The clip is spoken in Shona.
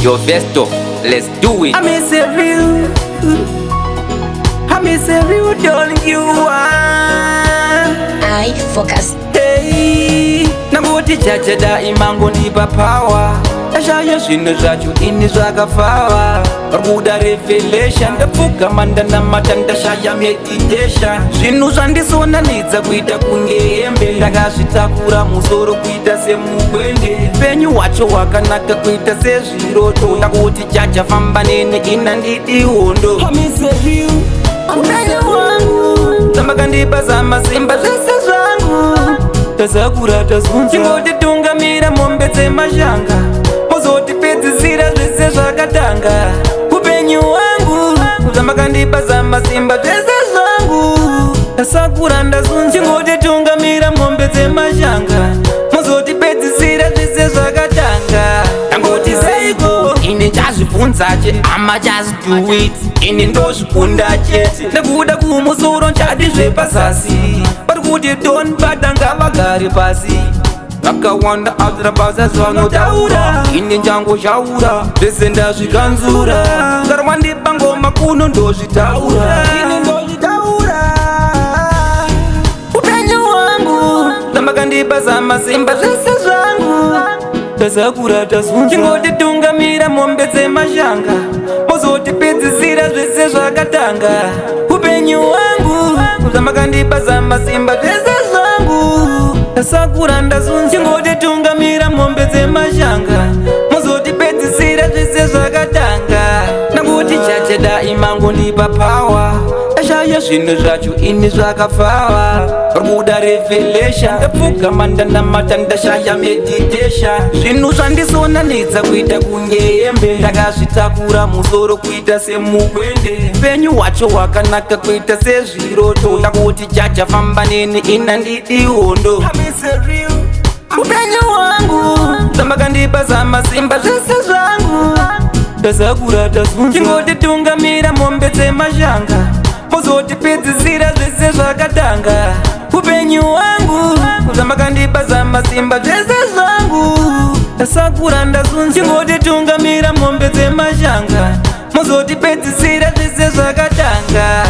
Yo Vesto, let's do it. I miss a real darling you are. I focus. Hey, nangoti chacha daima ngonipa power. Ashaya zvinhu zvacho ini zvakafawa. Parikuda revelation ndafuka mandana mata ndashaya meditation. Zvinhu zvandisonanidza kuita kunge hembe. Ndakazvitakura musoro kuita semugwende. Penyu wacho wakanaka kuita sezviroto. Ndakoti chacha famba nene ina ndidi hondo. Upenyu wangu zamakandipa zamasimba zvese zvangu. Tasakura tazunza chingotitungamira mombe dzemashanga. Mozotipedzisira zvese zvakatanga. Upenyu wangu zamakandipa zamasimba zvese zvangu. Tasakura ndazunza chingotitungamira mombe dzemashanga. Mozotipedzisira zvese zvakatanga. Ndangoti seiko ini chazvibvunzache ama just do it. Ini ndozvikunda chete ndekuda kumusoro nchadi zvepazasi. Parikuti don't bada ngavagare pasi. Vakawanda azvirabasa zvanotaura. Ini njangozhaura zvese ndazvikanzura. Ngarwandipa ngoma kuno ndozvitaura. Ini ndozvitaura. Upenyu wangu zamakandipa zamasimba zvese zvangu. Tasakura tazunza chingotitungamira mombe dzemashanga. Mozotipedzisira zvese zvakatanga. Upenyu wangu zamakandipa zamasimba zvese zvangu. Tasakura ndazunza chingotitungamira mombe dzemashanga. Mozotipedzisira zvese zvakatanga. Nangoti chacha daima ngonipa power. Ashaya zvinhu zvacho ini zvakafawa. Parikuda revelation ndafuka mandana mata ndashaya meditation. Zvinhu zvandisonanidza kuita kunge hembe. Ndakazvitakura musoro kuita semugwende. Penyu wacho wakanaka kuita sezviroto. Ndakoti chacha famba nene ina ndidi hondo. Upenyu wangu zamakandipa zamasimba zvese zvangu. Tasakura tazunza chingotitungamira mombe dzemashanga. Mozotipedzisira zvese zvakatanga. Upenyu wangu zamakandipa zamasimba zvese zvangu. Tasakura ndazunza chingotitungamira mombe dzemashanga. Mozotipedzisira zvese zvakatanga.